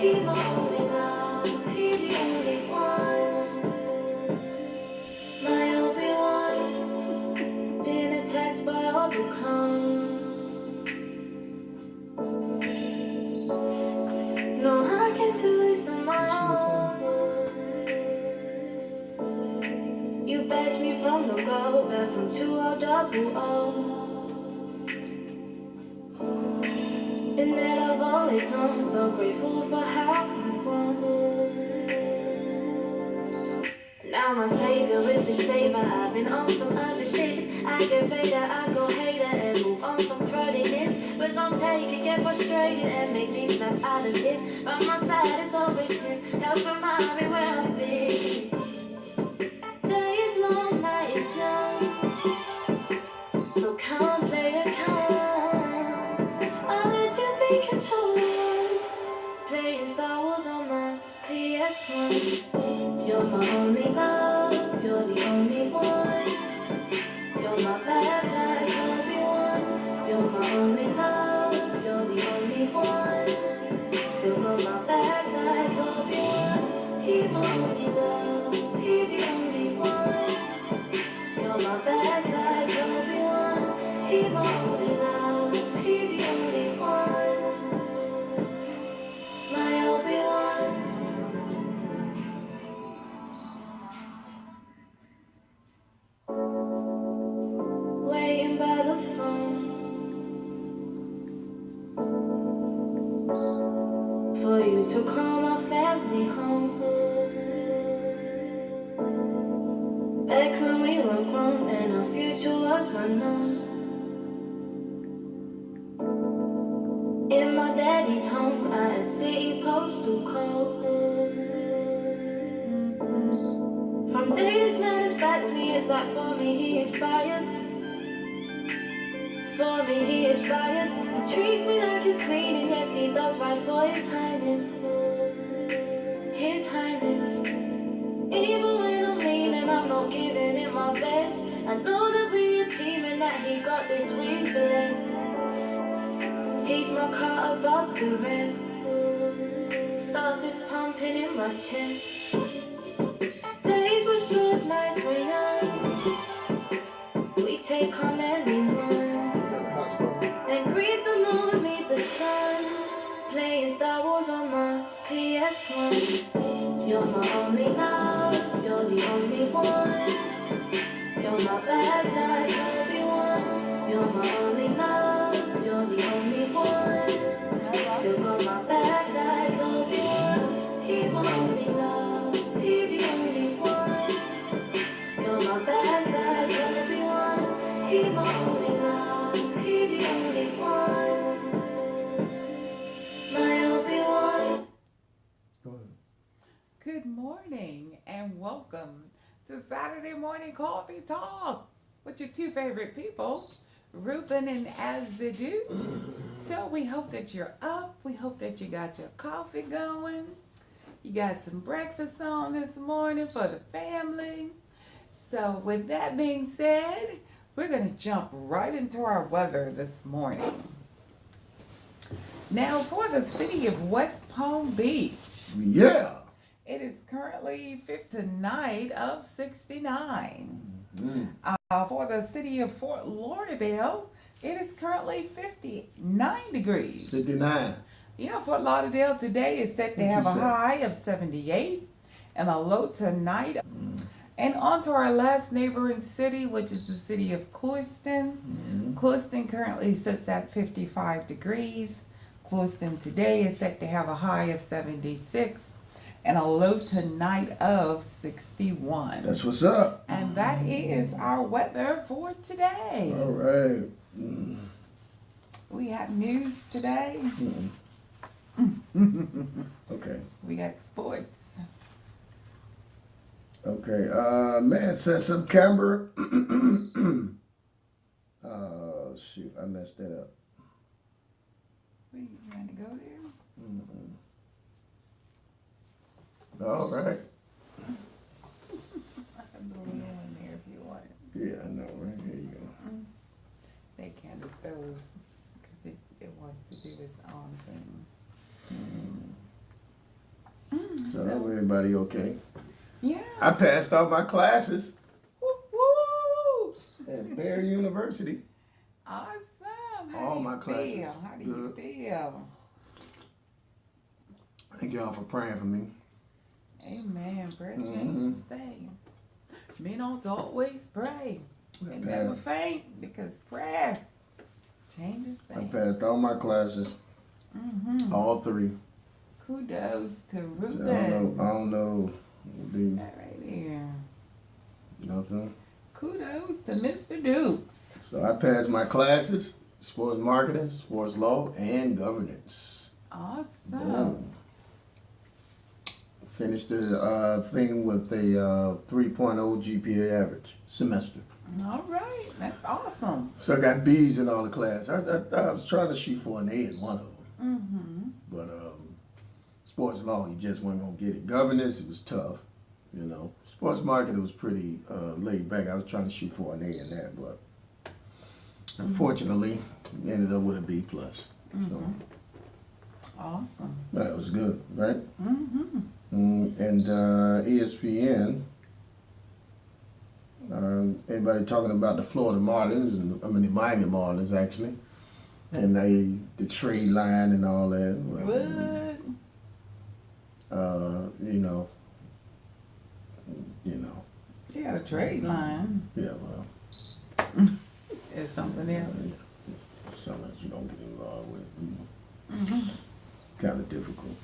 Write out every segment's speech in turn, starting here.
He's my only love, he's the only one. My Obi-Wan, been attacked by all the clones. No, I can't do this on my own. You batched me from the go, back from 2000. And that I've always known, so grateful for how you've grown. Now my savior with the saver, I've been on some other shit. I get better, I go hater, and move on some crudiness. But don't take it, get frustrated, and make me snap out of it. By my side is always him, helps remind me where I've been. Day is long, night is young, so come play a come. I'll let you be controller, playing Star Wars on my PS1. You're my only love, you're the only one. You're my bad like Obi-Wan. You're my only love, you're the only one. Still got my back like Obi-Wan. He's my only love, he's the only one. You're my bad like Obi-Wan. He's my only love, he's the only one. My Obi-Wan. Waiting by the phone for you to call my family home. Back when we were grown and our future was unknown. In my daddy's home, I a city postal code. From day this matters back to me, it's like for me he is biased. For me he is biased. He treats me like his queen, and yes he does right for his highness. His highness. Even when I'm mean and I'm not giving it my best, I know that we a team and that he got this we blessed. He's my car above the rest. Stars is pumping in my chest. Days were short, nights were young. We take on anyone and greet the moon, meet the sun. Playing Star Wars on my PS1. You're my only love, you're the only one. You're my bad like Obi-Wan. You're my only love, you're the only one. Still got my back like Obi-Wan. He's my only love, he's the only one. You're my back like Obi-Wan. He's my only love, he's the only one. My Obi-Wan. Go ahead. Good morning and welcome to Saturday Morning Coffee Talk with your two favorite people, Reuben and Alzie. So we hope that you're up. We hope that you got your coffee going. You got some breakfast on this morning for the family. So with that being said, we're going to jump right into our weather this morning. Now for the city of West Palm Beach. Yeah. It is currently tonight of 69. Mm-hmm. For the city of Fort Lauderdale, it is currently 59 degrees. 59. Yeah, Fort Lauderdale today is set to have a high of 78 and a low tonight. And on to our last neighboring city, which is the city of Clewiston. Clewiston currently sits at 55 degrees. Clewiston today is set to have a high of 76 and a low tonight of 61. That's what's up. And that is our weather for today. All right. We have news today. Okay. We got sports. Okay. Man said some camera. Oh, shoot. I messed that up. Were you trying to go there? All right. I have the little one there if you want it. Yeah, I know. Right here you go. They can't do those because it wants to do its own thing. everybody okay. Yeah. I passed all my classes Woo, woo. at Bear University. Awesome. How All do my you classes. feel? How do you feel? Thank y'all for praying for me. Amen. Prayer Mhm. changes things. Men ought to always pray and never faint because prayer changes I things. passed all my classes, Mm-hmm. all 3. Kudos to I Reuben. don't know. What's that right there? Nothing. Kudos to Mr. Dukes. So I passed my classes: sports marketing, sports law, and governance. Awesome. Boom. Finished the thing with a 3.0 GPA average semester. All right. That's awesome. So I got B's in all the classes. I was trying to shoot for an A in one of them. Mm-hmm. But sports law, you just weren't going to get it. Governance, it was tough. Sports marketing was pretty laid back. I was trying to shoot for an A in that, but unfortunately, ended up with a B plus. So Awesome. that was good, right? Mm-hmm. And ESPN, everybody talking about the Florida Marlins, the Miami Marlins actually, and the trade line and all that. What? You got a trade line. Yeah, well, It's something else. something that you don't get involved with. Mm-hmm. Kind of difficult.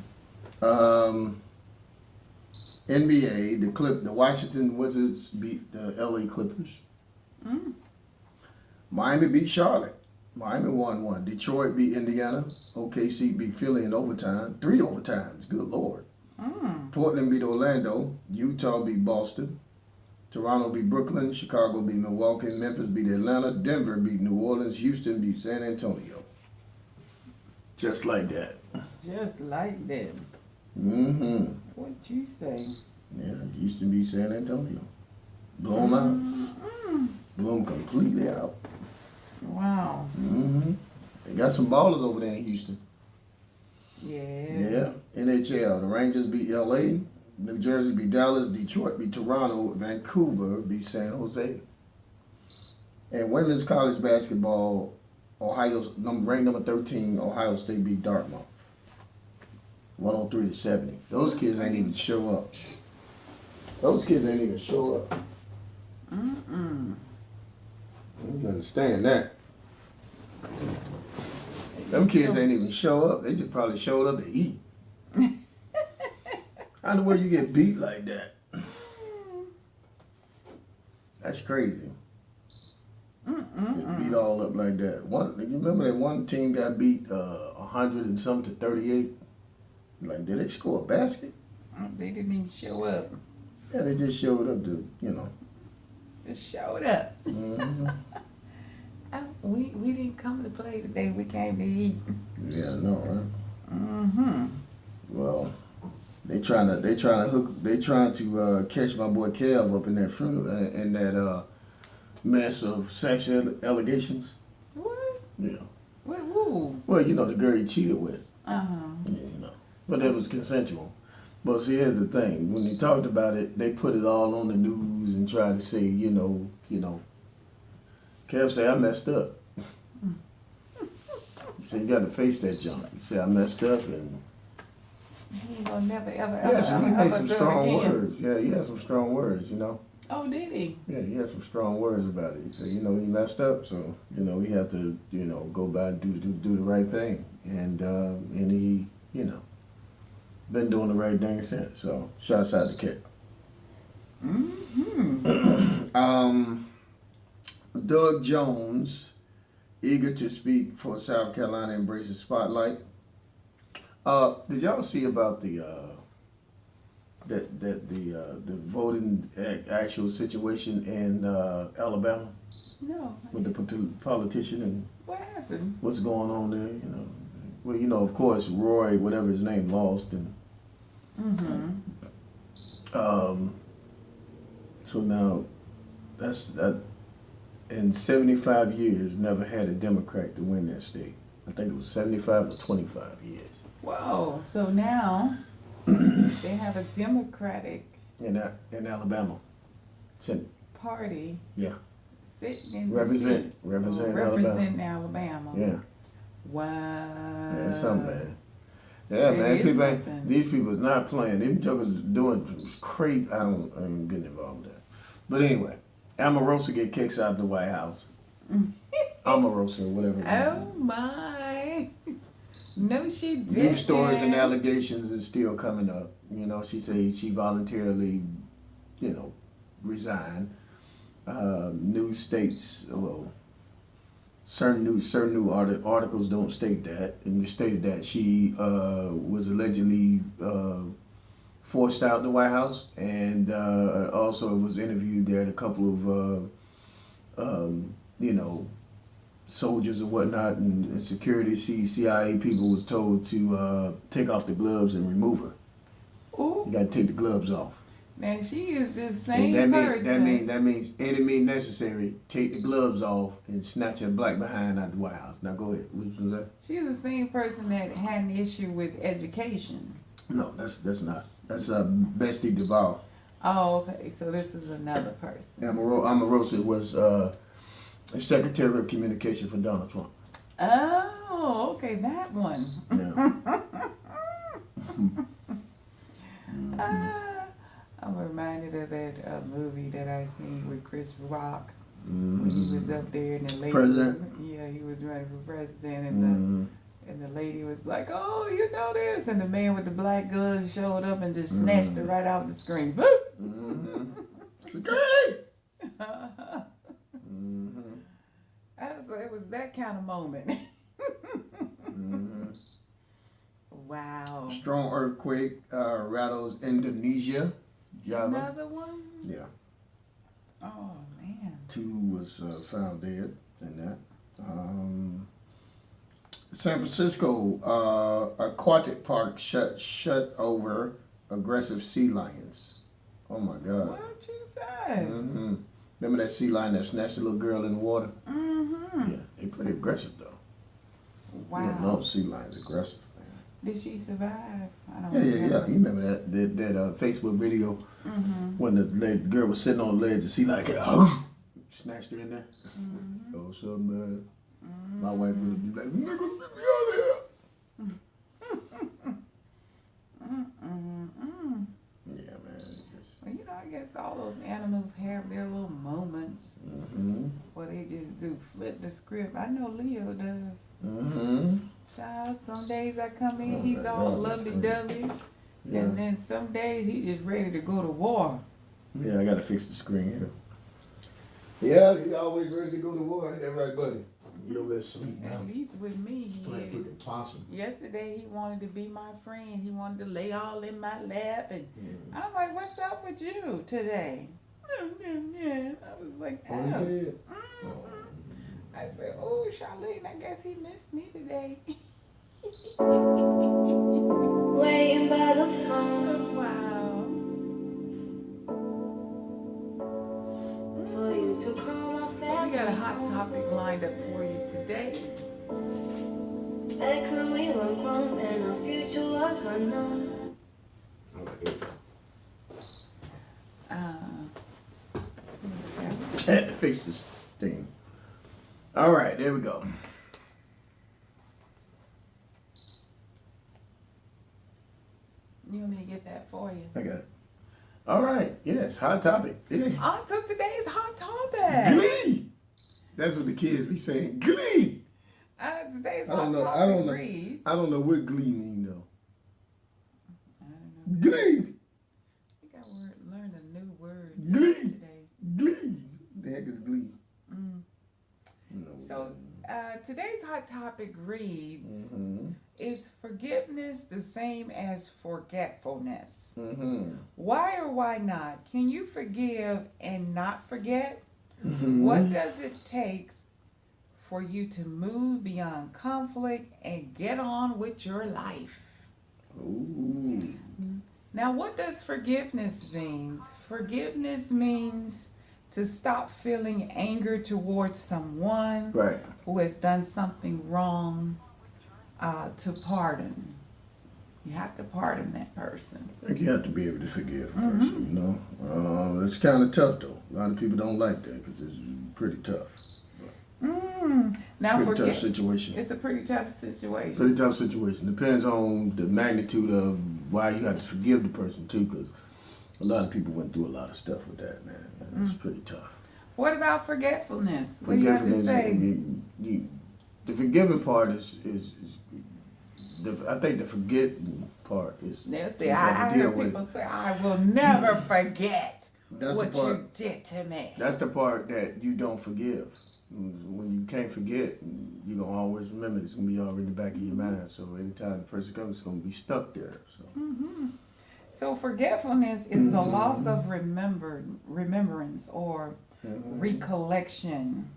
NBA, the Washington Wizards beat the LA Clippers. Mm. Miami beat Charlotte. Miami won 1. Detroit beat Indiana. OKC beat Philly in overtime. 3 overtimes. Good Lord. Mm. Portland beat Orlando. Utah beat Boston. Toronto beat Brooklyn. Chicago beat Milwaukee. Memphis beat Atlanta. Denver beat New Orleans. Houston beat San Antonio. Just like that. Just like that. Mm-hmm. What'd you say? Yeah, Houston beat San Antonio. Blow them out. Mm-mm. Blew them completely out. Wow. Mm-hmm. They got some ballers over there in Houston. Yeah. Yeah. NHL. The Rangers beat LA. New Jersey beat Dallas. Detroit beat Toronto. Vancouver beat San Jose. And women's college basketball, ranked number 13, Ohio State beat Dartmouth. 103-70. Those kids ain't even show up. Mm-mm. You understand that. Them kids ain't even show up. They just probably showed up to eat. I don't know where you get beat like that. That's crazy. Get beat all up like that. You remember that one team got beat 100 and something to 38? Like, did they score a basket? They didn't even show up. Yeah, they just showed up to, Just showed up. Mm-hmm. We didn't come to play today. We came to eat. Yeah, I know, right? Mm-hmm. Well, they trying to catch my boy Kev up in that mess of sexual allegations. What? Yeah. What? Who? Well, the girl he cheated with. Uh-huh. Yeah, but it was consensual. But see, here's the thing: when they talked about it, they put it all on the news and tried to say, Kev said, I messed up. He said, you got to face that junk. He said, I messed up, and He ain't gonna never, ever, yes, ever, he ever, made ever some do it strong again. words. Yeah, he had some strong words. Oh, did he? Yeah, he had some strong words about it. He said, he messed up, so we have to, go by and do the right thing, and he, been doing the right thing since. So, shouts out to Kev. Mm-hmm. Doug Jones, eager to speak for South Carolina embraces spotlight. Did y'all see about the voting actual situation in Alabama No. with the politician and What happened? what's going on there? Well, of course, Roy, whatever his name, lost, and Mm-hmm. so now that in 75 years never had a Democrat to win that state. I think it was 75 or 25 years. Whoa. So now They have a Democratic in Alabama. Party. Yeah. Sitting in Representing Alabama. Representing Alabama. Yeah. Wow. Yeah, something, man. Yeah, man. These people is not playing. Them jokers is doing crazy. I'm getting involved with that. But anyway, Omarosa get kicks out of the White House. Omarosa, whatever. Oh my. No, she didn't. New stories and allegations is still coming up. You know, she says she voluntarily, resigned. New states, well, certain new articles don't state that, and it stated that she was allegedly forced out the White House, and also was interviewed there. A couple of soldiers or whatnot and security CIA people was told to take off the gloves and remove her. Ooh. You gotta take the gloves off. Now she is the same person. That means any means necessary. Take the gloves off and snatch her black behind out the White House. Now go ahead. What was that? She's the same person that had an issue with education. No, that's not. That's Bestie DeVal. Oh, okay. So this is another person. Omarosa was Secretary of Communication for Donald Trump. Oh, okay, that one. Yeah. I'm reminded of that movie that I seen with Chris Rock. Mm-hmm. When he was up there and the lady, president. Yeah, he was running for president, and the lady was like, "Oh, you know this," and the man with the black gloves showed up and just snatched her right out the screen. Security. So it was that kind of moment. Wow. Strong earthquake rattles Indonesia. Java. Another one? Yeah. Oh, man. 2 was found dead in that. San Francisco aquatic park shut over aggressive sea lions. Oh my God. What you say? Remember that sea lion that snatched a little girl in the water? Yeah, they pretty aggressive though. Wow. You don't know sea lions aggressive, man. Did she survive? I don't know. Yeah. You remember that Facebook video when the girl was sitting on the ledge, the sea lion snatched her in there. Oh, so man. My wife would be like, "Nigga, get me out of here." Yeah, man. Well, I guess all those animals have their little moments where they just do flip the script. I know Leo does. Child, some days I come in, he's all lovey-dovey. Yeah. And then some days he's just ready to go to war. Yeah, I got to fix the screen here. Yeah, he's always ready to go to war. Ain't that right, buddy? You over there sleep now. At least with me, he playing is. freaking possum. Yesterday he wanted to be my friend. He wanted to lay all in my lap, and I'm like, "What's up with you today?" I was like, "Oh." I said, "Oh, Charlene, I guess he missed me today." Waiting by the phone. Wow. For you to call my family. We got a hot topic lined up for you today. Back when we were grown and our future was unknown. I had to fix this thing. All right, there we go. You want me to get that for you? I got it. All right, yes, hot topic. Yeah. On to today's hot topic. Glee. That's what the kids be saying. Glee. Today's hot topic reads. I don't know what glee mean though. I don't know. Glee. I think I learned a new word Glee. today. Glee. The heck is glee? So today's hot topic reads, is forgiveness the same as forgetfulness? Why or why not? Can you forgive and not forget? What does it take for you to move beyond conflict and get on with your life? Ooh. Now, what does forgiveness mean? Forgiveness means to stop feeling anger towards someone who has done something wrong, to pardon. You have to pardon that person. I think you have to be able to forgive a person, you know. It's kind of tough, though. A lot of people don't like that because it's pretty tough. Now, Pretty tough situation. It's a pretty tough situation. Pretty tough situation. Depends on the magnitude of why you have to forgive the person, too, because a lot of people went through a lot of stuff with that, man. It's pretty tough. What about forgetfulness? What do you have to say? The forgiving part is I think the forgetting part is. They'll say, I hear people say, I will never forget what you did to me. That's the part that you don't forgive. When you can't forget, you're going to always remember. It's going to be already in the back of your mind. So anytime the person comes, it's going to be stuck there. So forgetfulness is the loss of remembrance or recollection.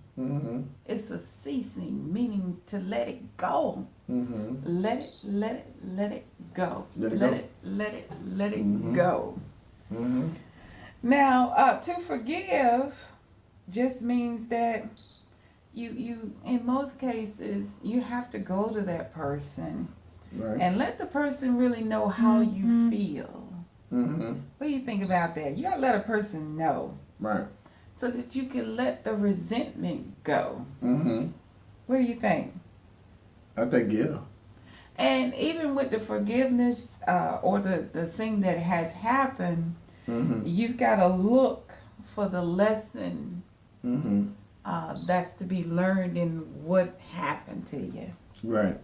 It's a ceasing, meaning to let it go. Let it go. Let it go. Now, to forgive just means that you in most cases you have to go to that person and let the person really know how you feel. What do you think about that? You gotta let a person know, right, so that you can let the resentment go. What do you think? I think And even with the forgiveness or the thing that has happened, you've got to look for the lesson that's to be learned in what happened to you. Right.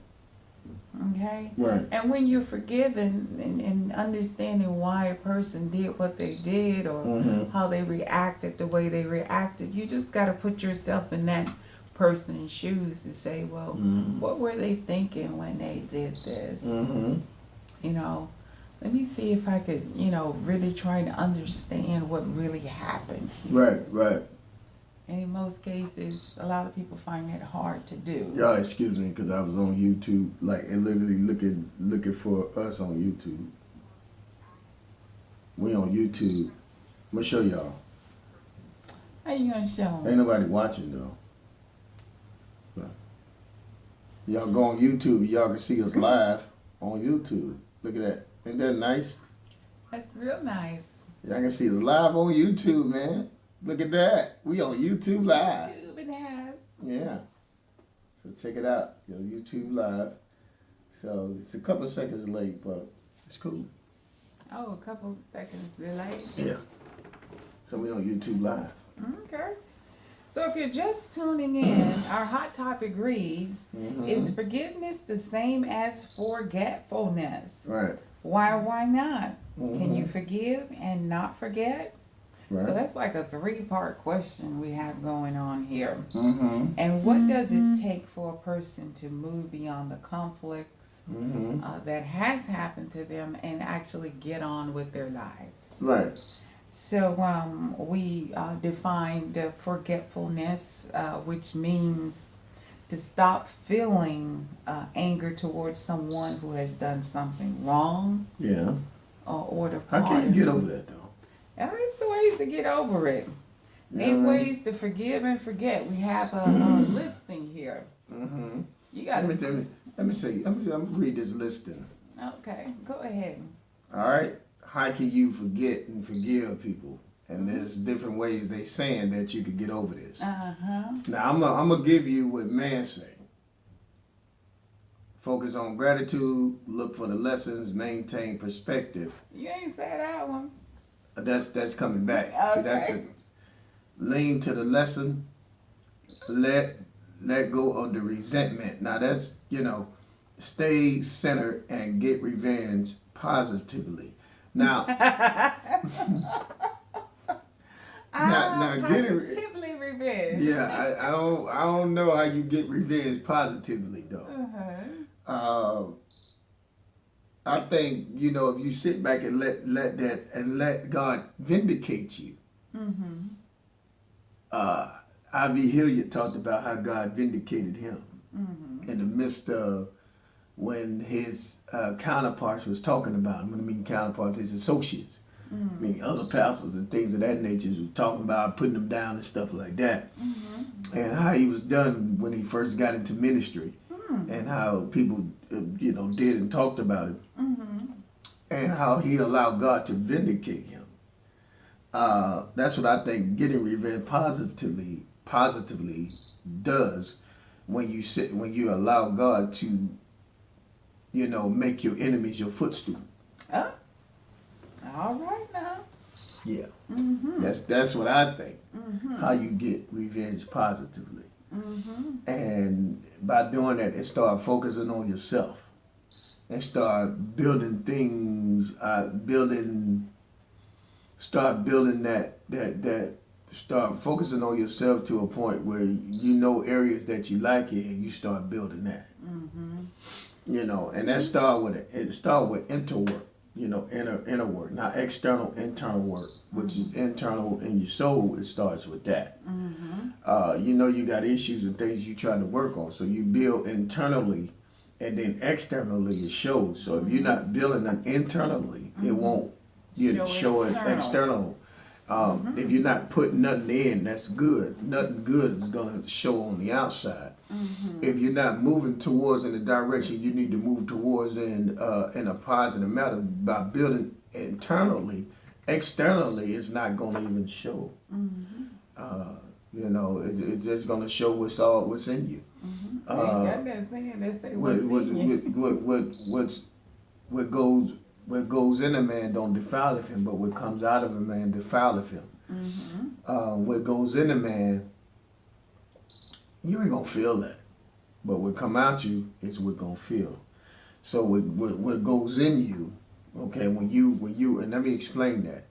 Okay? Right. And when you're forgiven and understanding why a person did what they did or how they reacted the way they reacted, you just got to put yourself in that person's shoes and say, well, what were they thinking when they did this? You know, let me see if I could, really try to understand what really happened here. Right. And in most cases, a lot of people find that hard to do. Y'all excuse me, because I was on YouTube, and literally looking for us on YouTube. We on YouTube. I'm going to show y'all. How you going to show them? Ain't nobody watching, though. But y'all go on YouTube, y'all can see us live on YouTube. Look at that. Ain't that nice? That's real nice. Y'all can see us live on YouTube, man. Look at that. We on YouTube live. YouTube it has. Yeah. So check it out. YouTube live. So it's a couple of seconds late, but it's cool. Oh, a couple of seconds delayed. Yeah. So we on YouTube live. Okay. So if you're just tuning in, our hot topic reads, is forgiveness the same as forgetfulness? Right. Why not? Can you forgive and not forget? Right. So that's like a 3-part question we have going on here. And what does it take for a person to move beyond the conflicts that has happened to them and actually get on with their lives? Right. So we defined forgetfulness, which means to stop feeling anger towards someone who has done something wrong. Yeah. Or to How can you get over that, though? There's ways to get over it. There's ways to forgive and forget. We have a listing here. You got Let me say. I'm gonna read this listing. Okay, go ahead. All right. How can you forget and forgive people? And there's different ways they saying that you could get over this. Now I'm gonna give you what man say. Focus on gratitude. Look for the lessons. Maintain perspective. You ain't said that one. That's coming back. Okay. See, that's the lean to the lesson. Let go of the resentment. Now that's stay centered and get revenge positively. Now, now get it. Positively revenge. Yeah, I don't know how you get revenge positively though. I think if you sit back and let God vindicate you. I.V. Hilliard talked about how God vindicated him in the midst of when his counterparts was talking about him. When I mean counterparts, his associates, I mean other pastors and things of that nature was talking about putting him down and stuff like that, and how he was done when he first got into ministry, and how people did and talked about him. and how he allowed God to vindicate him. That's what I think getting revenge positively does when you allow God to, make your enemies your footstool. Oh, all right now. Yeah. Mm-hmm. That's what I think. Mm-hmm. How you get revenge positively. Mm-hmm. And by doing that, it start focusing on yourself and start building things, start building that start focusing on yourself to a point where you know areas that you like it and you start building that. Mm-hmm. And that start with inner work, inner work, not external, internal work, which is internal in your soul. It starts with that. Mm-hmm. You got issues and things you trying to work on, so you build internally, and then externally it shows. So if you're not building them internally, it won't show it external. If you're not putting nothing in, that's good. Nothing good is gonna show on the outside. Mm-hmm. If you're not moving towards in the direction you need to move towards in a positive manner by building internally, externally it's not gonna even show. Mm-hmm. It's just gonna show what's in you. Mm-hmm. Uh, Ain't got that saying that say what, what's what, in you. what goes in a man don't defileth him, but what comes out of a man defileth him. What goes in a man, you ain't gonna feel that, but what come out you is what gonna feel. So what goes in you, okay, when you and let me explain that.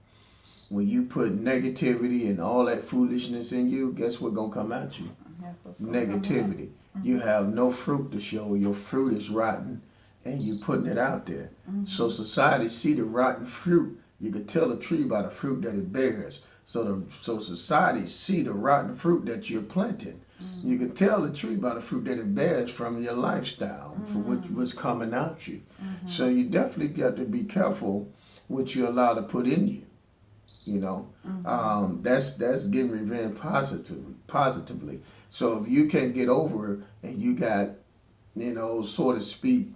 When you put negativity and all that foolishness in you, guess what gonna come at you? That's what's going on. Negativity. You have no fruit to show. Your fruit is rotten, and you putting it out there. So society see the rotten fruit. You can tell a tree by the fruit that it bears. So society see the rotten fruit that you're planting. You can tell the tree by the fruit that it bears from your lifestyle, from what's coming out you. So you definitely got to be careful what you allow to put in you. That's getting revenge positively. So if you can't get over it and you got, so to speak,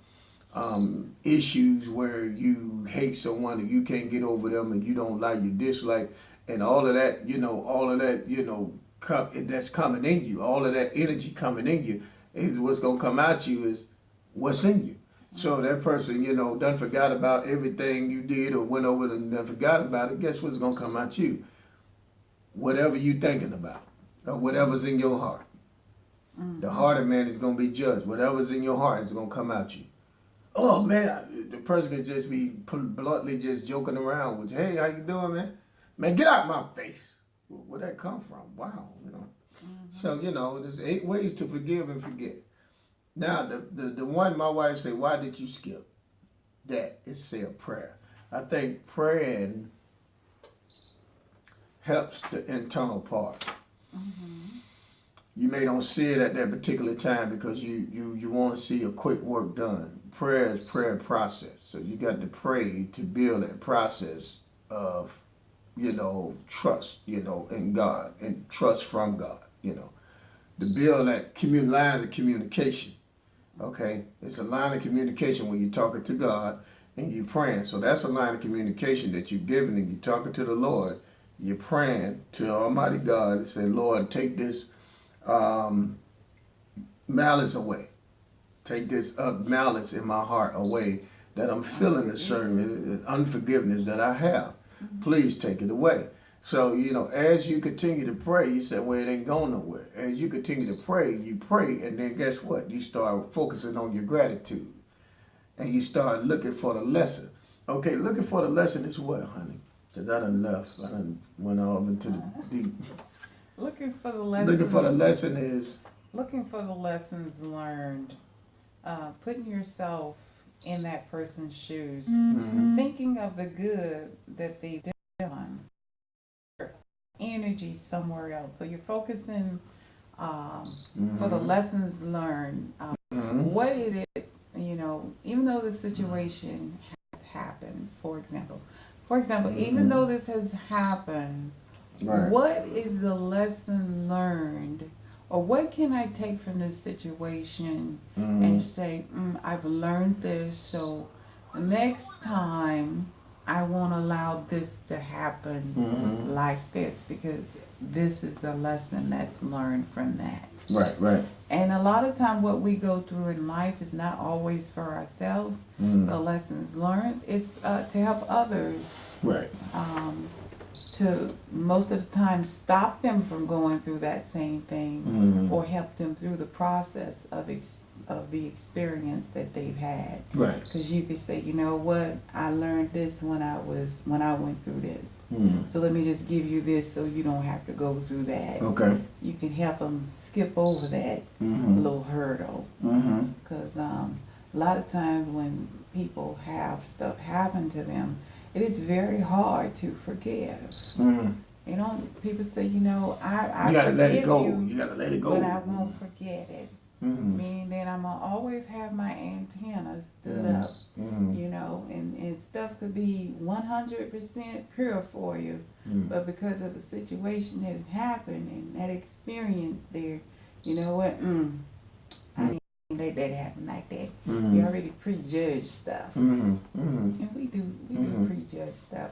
issues where you hate someone and you can't get over them and you don't like, you dislike, and all of that, that's coming in you, all of that energy coming in you, is what's gonna come out you is what's in you. So that person, done forgot about everything you did or went over and done forgot about it. Guess what's gonna come out you? Whatever you thinking about, or whatever's in your heart. The heart of man is gonna be judged. Whatever's in your heart is gonna come out you. Oh man, the person can just be bluntly just joking around with you. Hey, how you doing, man? Man, get out my face. Where'd that come from? Wow, So there's 8 ways to forgive and forget. Now, the one my wife said, why did you skip that? Is say a prayer. I think praying helps the internal part. You may don't see it at that particular time because you want to see a quick work done. Prayer is prayer process. So you got to pray to build that process of, trust, in God and trust from God, to build that lines of communication. Okay, it's a line of communication when you're talking to God and you're praying. So that's a line of communication that you're giving and you're talking to the Lord. You're praying to Almighty God and say, Lord, take this malice away. Take this malice in my heart away that I'm feeling a certain unforgiveness that I have. Please take it away. So, as you continue to pray, you say, well, it ain't going nowhere. As you continue to pray, you pray, and then guess what? You start focusing on your gratitude. And you start looking for the lesson. Okay, looking for the lesson is what, honey? Because I done left. I done went off into the deep. Looking for the lesson. Looking for the lesson is? Looking for the lessons learned. Putting yourself in that person's shoes. Thinking of the good that they've done. Energy somewhere else. So you're focusing for the lessons learned. What is it, even though the situation has happened, for example, even though this has happened, Right. what is the lesson learned? Or what can I take from this situation and say, I've learned this, so next time I won't allow this to happen Mm-hmm. like this because this is the lesson that's learned from that. Right, right. And a lot of time what we go through in life is not always for ourselves. Mm. The lessons learned is to help others, Right. um, to most of the time stop them from going through that same thing, Mm. or help them through the process of the experience that they've had. Right. Because you could say, you know what, I learned this when I went through this. Mm. So let me just give you this so you don't have to go through that. Okay. You can help them skip over that Mm-hmm. little hurdle. Mm-hmm. Because a lot of times when people have stuff happen to them, it is very hard to forgive. Mm-hmm. You know, people say, you know, I You gotta let it forgive go. you, You gotta let it go. but I won't forget it. Mm-hmm. Meaning that I'm gonna always have my antennas stood Mm-hmm. up, Mm-hmm. you know, and stuff could be 100% pure for you, Mm-hmm. but because of the situation that has happened and that experience there, you know what? I didn't let that happen like that. Mm-hmm. You already prejudge stuff, Mm-hmm. Mm-hmm. and we Mm-hmm. do prejudge stuff,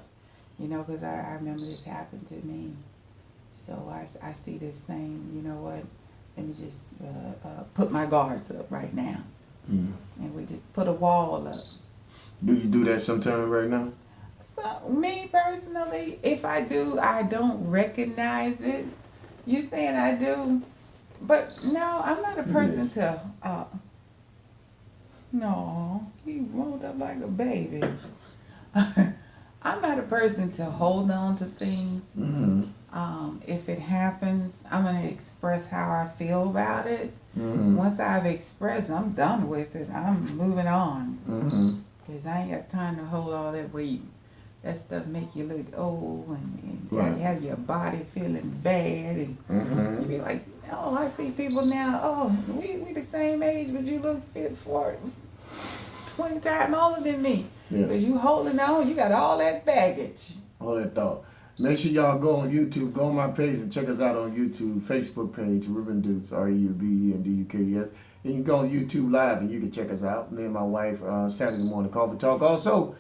you know, because I remember this happened to me, so I see this saying, you know what? Let me just put my guards up right now, Mm-hmm. and we just put a wall up. Do you do that sometime right now? So me personally, if I do, I don't recognize it. You saying I do, but no, I'm not a person Yes. to. No, he rolled up like a baby. I'm not a person to hold on to things. Mm-hmm. If it happens, I'm gonna express how I feel about it. Mm-hmm. Once I've expressed, I'm done with it. I'm moving on. Mm-hmm. Cause I ain't got time to hold all that weight. That stuff make you look old and Right. you have your body feeling bad and Mm-hmm. you be like, oh, I see people now. Oh, we the same age, but you look fit for 20 times older than me. Yeah. Cause you holding on, you got all that baggage. All that thought. Make sure y'all go on YouTube, go on my page and check us out on YouTube, Facebook page, Reuben Dukes, REUBENDUKES. And you can go on YouTube Live and you can check us out. Me and my wife, Saturday morning coffee talk. Also,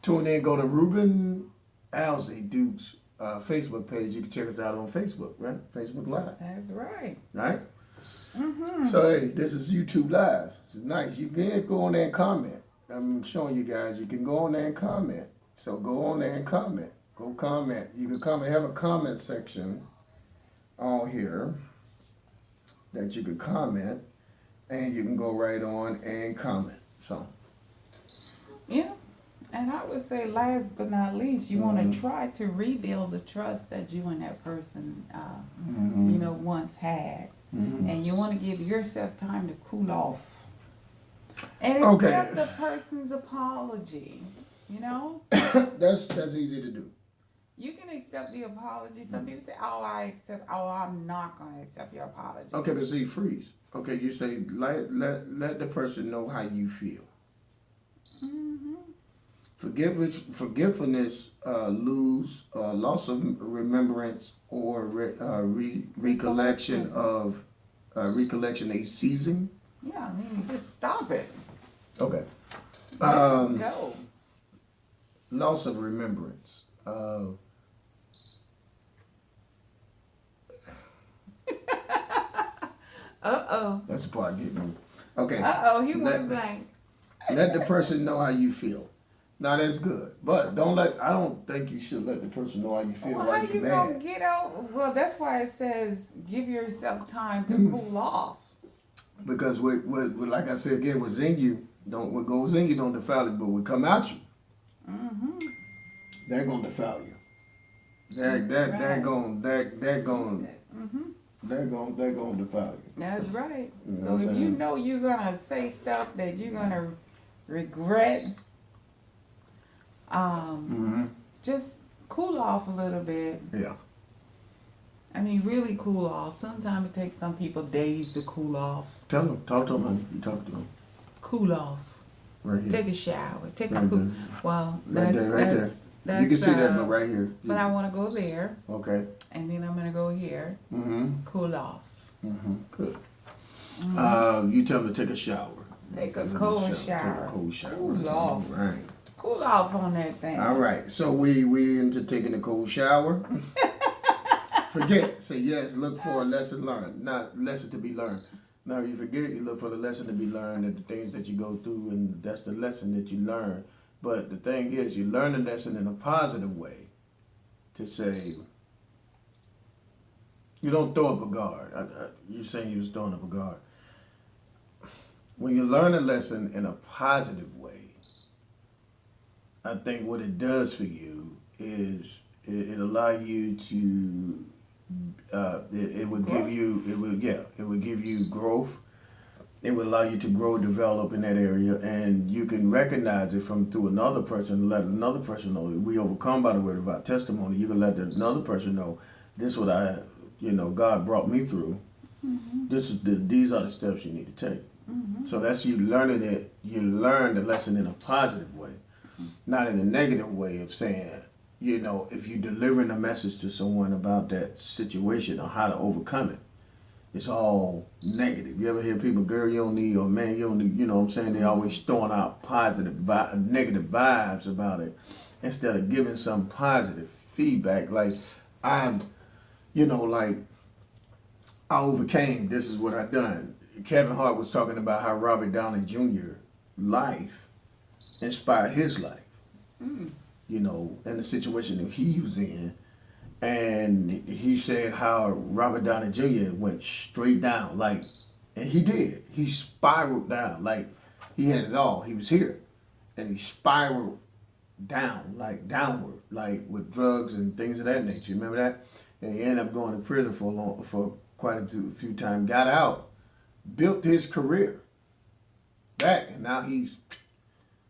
tune in, go to Reuben Alzie Dukes Facebook page. You can check us out on Facebook, right? Facebook Live, That's right. right? Mm-hmm. So hey, this is YouTube Live. It's nice. You can go on there and comment. I'm showing you guys. You can go on there and comment. So go on there and comment. Go comment. You can come and have a comment section on here that you can comment, and you can go right on and comment. So. Yeah. And I would say, last but not least, you want to try to rebuild the trust that you and that person, Mm-hmm. you know, once had. Mm-hmm. And you want to give yourself time to cool off and Okay. accept the person's apology. You know, that's easy to do. you can accept the apology. Some people say, "Oh, I accept." Oh, I'm not going to accept your apology. Okay, but see, freeze. Okay, you say let the person know how you feel. Mm-hmm. Forgiveness lose loss of remembrance or recollection of recollection a season. Yeah, I mean, just stop it. Okay. Let it go. Loss of remembrance. Uh-oh. That's the part getting me. Okay. Uh-oh, he went blank. Let the person know how you feel. Now that's good, but I don't think you should let the person know how you feel Well, while how you're you gonna mad. get out? Well, that's why it says give yourself time to cool off. Because what like I said again, what's in you what goes in you don't defile it, but what come out you, Mm-hmm. they're gonna defile you. They're gonna defile you. That's right. You know So what I'm if you saying? know you're gonna say stuff that you're gonna regret, Mm-hmm. just cool off a little bit. Yeah. I mean, really cool off. Sometimes it takes some people days to cool off. Tell them. Talk to them, honey. You talk to them. Cool off. Right here. Take a shower. Take a Right cool. there. Well, Right there. Right there. that's You can see that, but right here. But I want to go there, Okay. and then I'm gonna go here. Mm-hmm. Cool off. Mm-hmm. Good. Mm-hmm. You tell them to take a shower. Take a cold shower. Take a cold shower. Cool off. All right. Cool off on that thing. All right. So we into taking a cold shower. Forget. Say yes. Look for a lesson learned, not lesson to be learned. Now you forget. You look for the lesson to be learned and the things that you go through, and that's the lesson that you learn. But the thing is, you learn the lesson in a positive way. To say, you don't throw up a guard. You're saying you was throwing up a guard. When you learn a lesson in a positive way, I think what it does for you is it allow you to it would give you it would give you growth. It would allow you to grow, develop in that area, and you can recognize it from through another person. Let another person know we overcome by the word of our testimony. You can let another person know this is what God brought me through. Mm-hmm. These are the steps you need to take. Mm-hmm. So that's you learning it. You learn the lesson in a positive way, not in a negative way of saying, if you're delivering a message to someone about that situation or how to overcome it, it's all negative. You ever hear people, girl, you don't need, or man, you don't need, you know what I'm saying? They always throwing out negative vibes about it instead of giving some positive feedback. Like, I overcame, this is what I done. Kevin Hart was talking about how Robert Downey Jr. life inspired his life, and the situation that he was in. And he said how Robert Downey Jr. went straight down, and he did. He spiraled down, he had it all. He was here, and he spiraled down, downward, with drugs and things of that nature. Remember that? And he ended up going to prison for quite a few times. Got out, built his career back, and now he's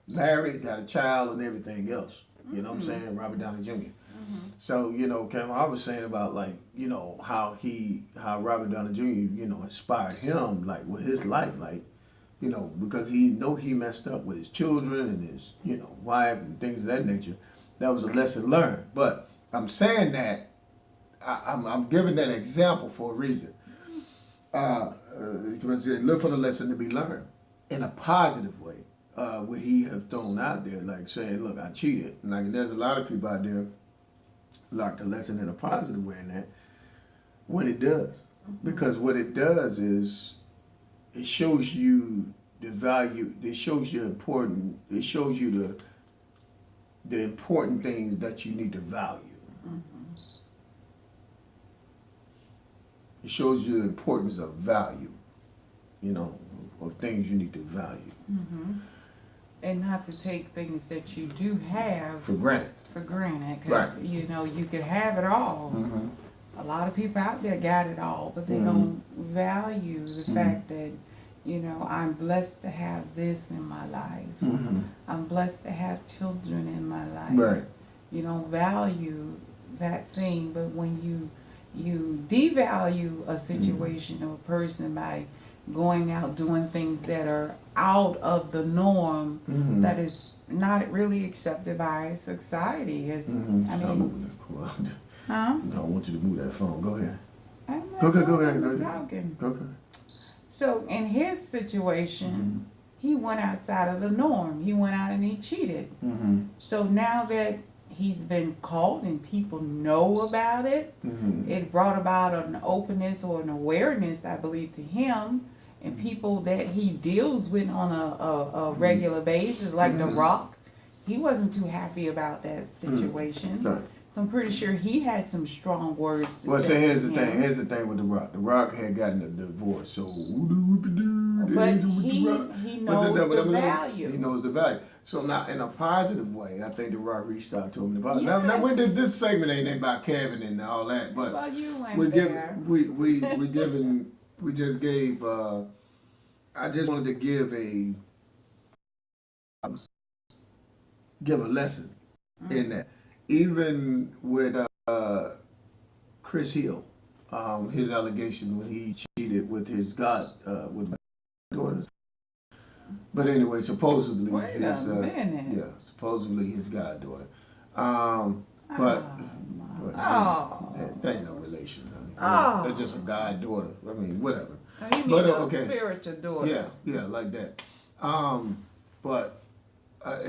married, got a child, and everything else. You know what I'm saying? Robert Downey Jr. Mm-hmm. So, Kevin, I was saying about how Robert Downey Jr., inspired him, with his life, because he messed up with his children and his, wife and things of that nature. That was a lesson learned. But I'm saying that, I'm giving that example for a reason. Because look for the lesson to be learned in a positive way. What he have thrown out there, saying, look, I cheated. There's a lot of people out there like the lesson in a positive way in that, what it does. Because what it does is it shows you the value, it shows you the important things that you need to value. Mm-hmm. It shows you the importance of value, of things you need to value. Mm-hmm. And not to take things that you do have for granted. Because, you could have it all. Mm-hmm. A lot of people out there got it all, but they don't value the fact that, I'm blessed to have this in my life. Mm-hmm. I'm blessed to have children in my life. Right. You don't value that thing, but when you devalue a situation or a person by going out doing things that are out of the norm, that is not really accepted by society. I don't want you to move that phone. Go ahead. Go ahead. Talking. Go ahead. So in his situation, he went outside of the norm. He went out and he cheated. So now that he's been caught and people know about it, it brought about an openness or an awareness, I believe, to him and people that he deals with on a regular basis, like The Rock. He wasn't too happy about that situation. Right. So I'm pretty sure he had some strong words to say. Well, so here's the thing. Here's the thing with The Rock. The Rock had gotten a divorce, so but he knows the value. He knows the value. So now, in a positive way, I think The Rock reached out to him about it. Now we did this segment ain't about Kevin and all that, but well, you went we there. We just gave. I just wanted to give a lesson in that. Even with Chris Hill, his allegation when he cheated with his with my daughters. But anyway, supposedly supposedly his goddaughter. But they ain't no relation. They're just a goddaughter. I mean, whatever. You mean spiritual daughter. Yeah, like that. But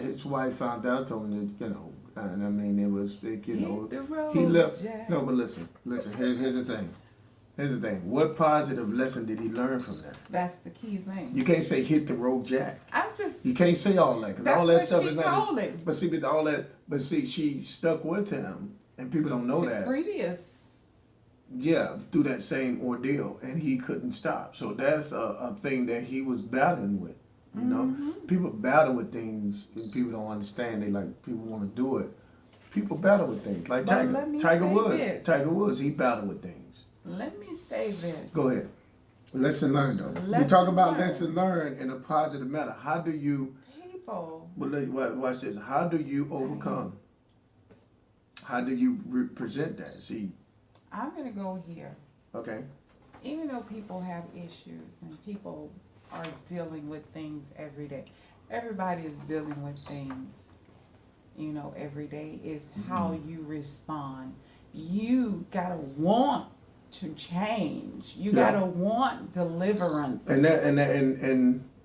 his wife found out, told him that, and I mean, it was, like, Hit the road, he left. Jack. No, but listen. Here's the thing. What positive lesson did he learn from that? That's the key thing. You can't say hit the road, Jack. I'm just. You can't say all that, because That's all that what stuff she is not. told him. But see, but all that. But see, she stuck with him, and people don't know that. Previous. Yeah, through that same ordeal, and he couldn't stop. So that's a thing that he was battling with. You know, people battle with things, and people don't understand. People want to do it. People battle with things, like But let me Tiger say Woods. this. Tiger Woods, he battled with things. Let me say this. Go ahead. Lesson learned, though. We talk about lesson learned in a positive manner. How do you? People. But watch this. How do you overcome? How do you present that? See. I'm gonna go here. Okay. Even though people have issues and people are dealing with things every day, everybody is dealing with things, every day. Is how you respond. You gotta want to change. You gotta want deliverance. And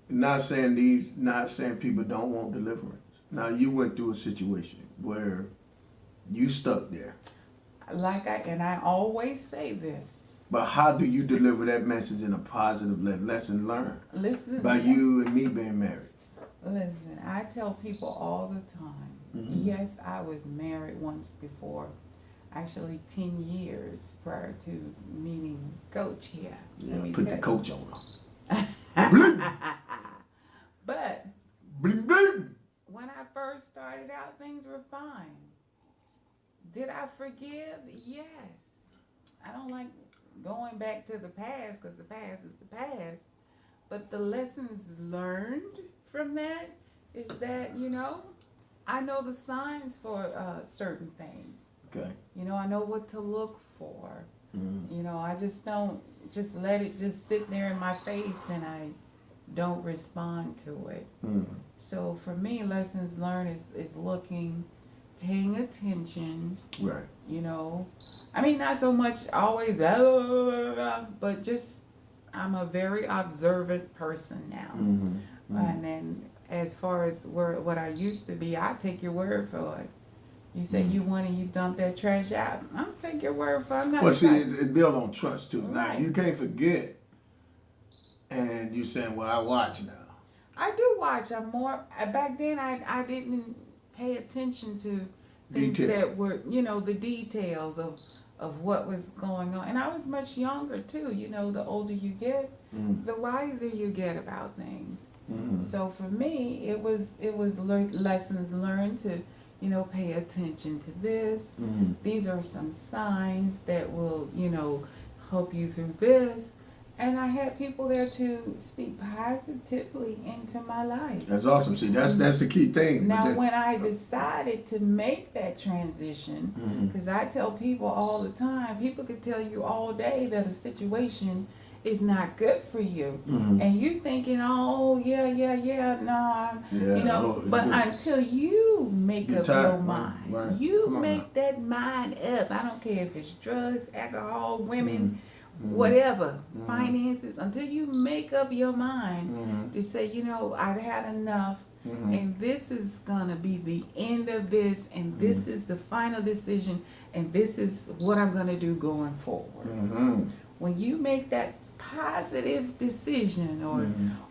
not saying people don't want deliverance. Now, you went through a situation where you stuck there. I always say this. But how do you deliver that message in a positive lesson learned? Listen. By you and me being married. Listen, I tell people all the time, yes, I was married once before. Actually, 10 years prior to meeting Coach here. Yeah, put the coach on her. But bling, bling. When I first started out, things were fine. Did I forgive? Yes. I don't like going back to the past, because the past is the past. But the lessons learned from that is that, I know the signs for certain things. Okay. I know what to look for. I just don't just let it just sit there in my face and I don't respond to it. So for me, lessons learned is looking, paying attention. Right. I mean, not so much always, but just I'm a very observant person now. And then as far as what I used to be, I take your word for it. You say you want to, you dump that trash out. I'll take your word for it. I'm not. Well, see, it builds on trust too. Right. Now you can't forget, and you saying, "Well, I watch now." I do watch. I'm more. Back then, I didn't pay attention to things that were, the details of what was going on. And I was much younger too. The older you get, the wiser you get about things. So for me, it was lessons learned to, pay attention to this. These are some signs that will, help you through this. And I had people there to speak positively into my life. That's awesome. See, that's the key thing. Now, when I decided to make that transition, because I tell people all the time, people could tell you all day that a situation is not good for you, and you thinking, oh but until you make up your mind, you make that mind up. I don't care if it's drugs, alcohol, women, whatever, finances, until you make up your mind to say, I've had enough, and this is gonna be the end of this, and this is the final decision, and this is what I'm gonna do going forward. When you make that positive decision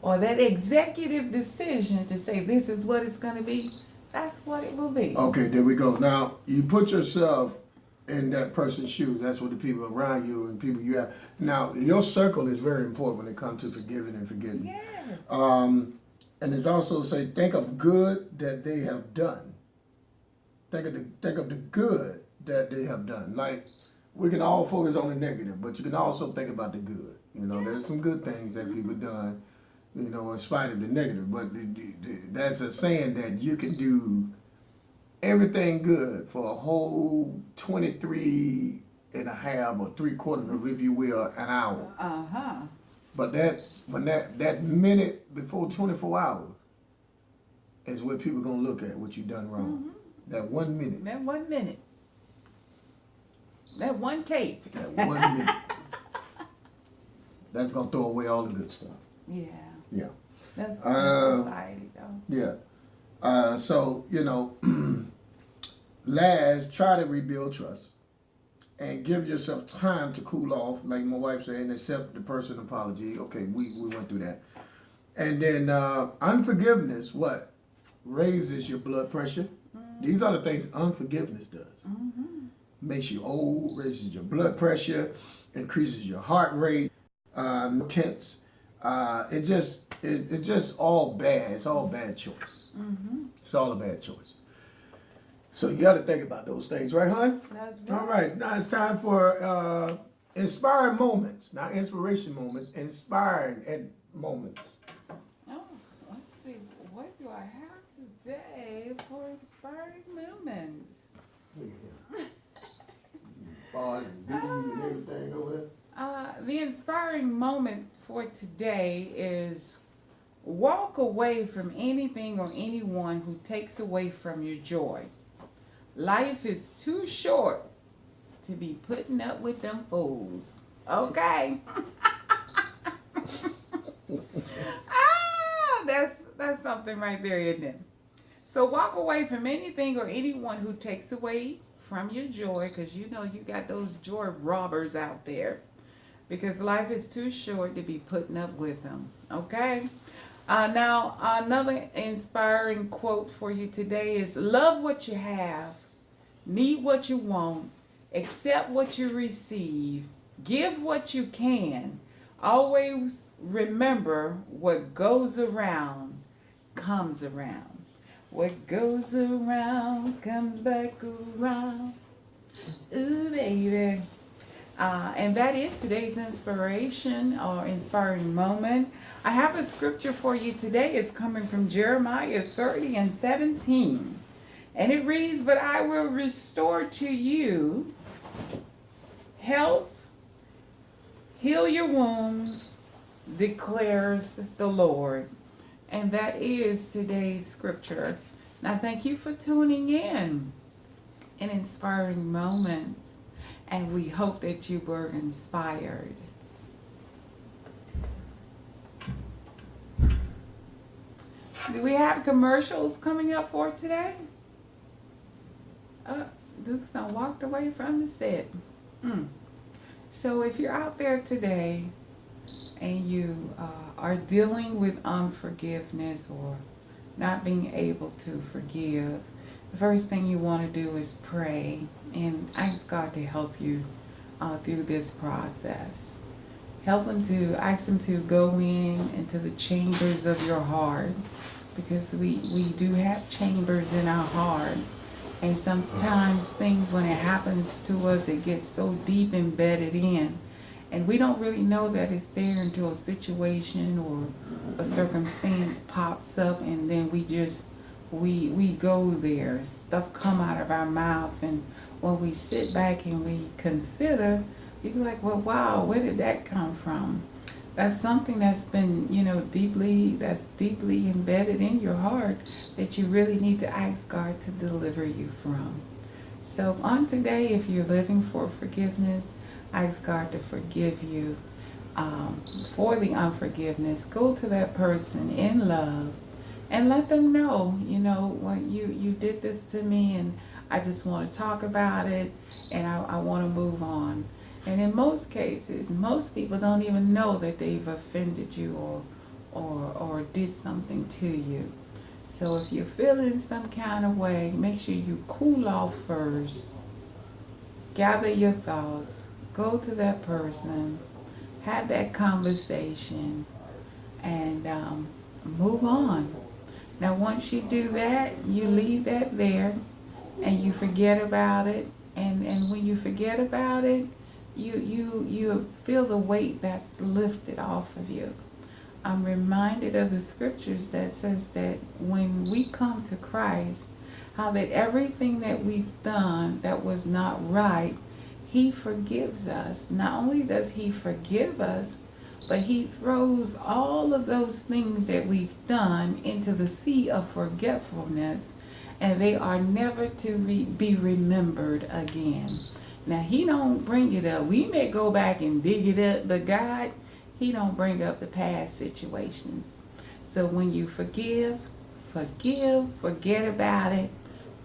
or that executive decision to say this is what it's gonna be, that's what it will be. Okay, there we go. Now you put yourself in that person's shoes. That's what the people around you and people you have. Now, your circle is very important when it comes to forgiving and forgetting. Yes. And it's also say, think of good that they have done. Think of the good that they have done. Like, we can all focus on the negative, but you can also think about the good. There's some good things that people done, in spite of the negative. But that's a saying that you can do everything good for a whole 23 and a half or 3/4 of, if you will, an hour. But that minute before 24 hours is what people gonna look at, what you done wrong. That 1 minute. That 1 minute. That one tape. That 1 minute. That's gonna throw away all the good stuff. Yeah. Yeah. That's Uh, society, though. yeah. So, last, try to rebuild trust and give yourself time to cool off, like my wife said, and accept the personal apology. Okay, we went through that. And then unforgiveness, what? Raises your blood pressure. These are the things unforgiveness does. Mm-hmm. Makes you old, raises your blood pressure, increases your heart rate, tense. It just all bad. It's all bad choice. Mm-hmm. It's all a bad choice. So you got to think about those things, right, hon? That's right. All right. Now it's time for inspiring moments, not inspiration moments. Inspiring moments. Oh, let's see. What do I have today for inspiring moments? Fart and beating and everything over there. The inspiring moment for today is walk away from anything or anyone who takes away from your joy. Life is too short to be putting up with them fools. Okay. That's something right there, isn't it? So walk away from anything or anyone who takes away from your joy, because you know you got those joy robbers out there. Because life is too short to be putting up with them. Okay? Now, another inspiring quote for you today is love what you have, need what you want, accept what you receive, give what you can. Always remember what goes around comes around. What goes around comes back around. Ooh, baby. And that is today's inspiration or inspiring moment. I have a scripture for you today. It's coming from Jeremiah 30:17. And it reads, but I will restore to you health, heal your wounds, declares the Lord. And that is today's scripture. Now, thank you for tuning in inspiring moments. And we hope that you were inspired. Do we have commercials coming up for today? Duke's walked away from the set. So if you're out there today and you are dealing with unforgiveness or not being able to forgive, the first thing you want to do is pray and ask God to help you through this process. Ask Him to go into the chambers of your heart, because we do have chambers in our heart. And sometimes things, when it happens to us, it gets so deep embedded in. And we don't really know that it's there until a situation or a circumstance pops up, and then we go there. Stuff come out of our mouth, and when we sit back and we consider, you be like, well, wow, where did that come from? That's something that's been, deeply embedded in your heart that you really need to ask God to deliver you from. So on today, if you're living for forgiveness, ask God to forgive you for the unforgiveness. Go to that person in love and let them know, when you did this to me, and I just want to talk about it, and I want to move on. And in most cases, most people don't even know that they've offended you or did something to you. So if you're feeling some kind of way, make sure you cool off first. Gather your thoughts. Go to that person. Have that conversation. And move on. Now once you do that, you leave that there and you forget about it. And when you forget about it, you feel the weight that's lifted off of you. I'm reminded of the scriptures that says that when we come to Christ, how that everything that we've done that was not right, He forgives us. Not only does He forgive us, but He throws all of those things that we've done into the sea of forgetfulness, and they are never to be remembered again. Now, He don't bring it up. We may go back and dig it up, but God, He don't bring up the past situations. So when you forgive, forget about it,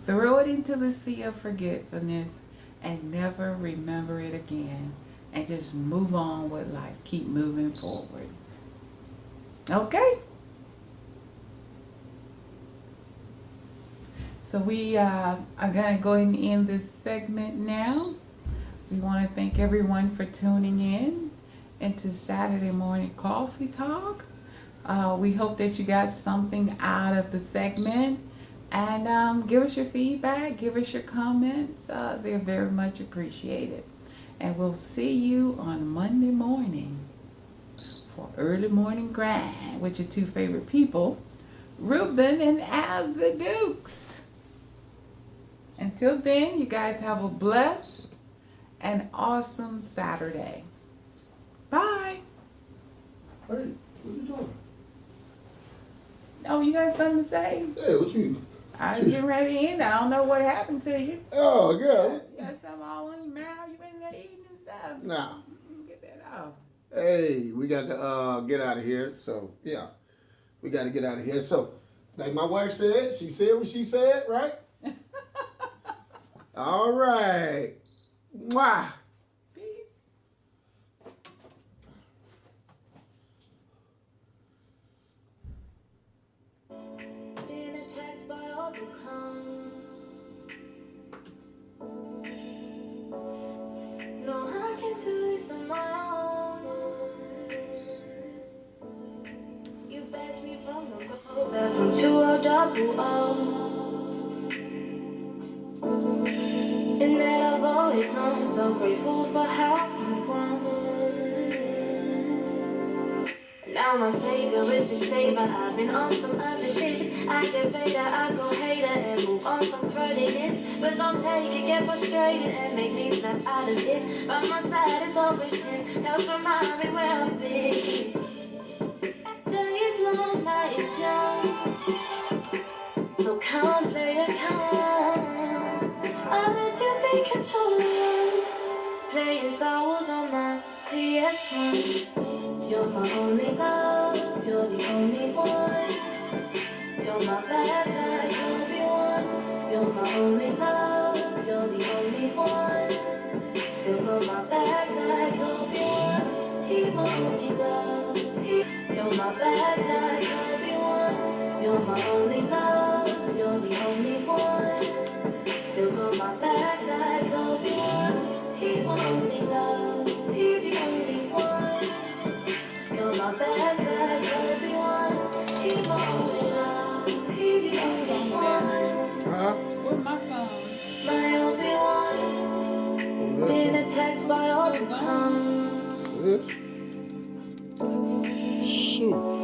throw it into the sea of forgetfulness, and never remember it again. And just move on with life. Keep moving forward. Okay? So we are going to go ahead and end this segment now. We want to thank everyone for tuning in into Saturday Morning Coffee Talk. We hope that you got something out of the segment. And give us your feedback, give us your comments. They're very much appreciated. And we'll see you on Monday morning for early morning grind with your two favorite people, Reuben and Alzie Dukes. Until then, you guys have a blessed and awesome Saturday. Bye. Hey, what you doing? Oh, you got something to say? Hey, what you? I was getting ready to end. I don't know what happened to you. Oh, yeah. You got something all on your mouth. You been there eating and stuff. Nah. Get that off. Hey, we got to get out of here. So, yeah, we got to get out of here. So, like my wife said, she said what she said, right? All right. Mwah. Peace. Being attacked by all the clowns. No, I can't do this on my own. You backed me from the go back from 2000. And that I've always known, so grateful for how you've grown. Now my savior is the savior. I've been on some other shit. I get better, I go hater and move on some further. But don't take it, get frustrated and make me snap out of it. By my side is always him. Helps remind me where I've been. Day is long, night is young. So come play a come. I'll let you be controller. Playing Star Wars on my PS1. You're my only love, you're the only one. You're my bad guy, Obi-Wan. You're my only love, you're the only one. Still got my bad guy, Obi-Wan. He my only love. You're my bad guy, Obi-Wan. You're my only love, you're the only one. Still got my bad guy, Obi-Wan. He my only love, he's the only one. You're my bad guy, Obi-Wan. He's my only love, he's the only one. Huh? Where's my phone? My Obi-Wan, being attacked by all the clowns. This? Shoot.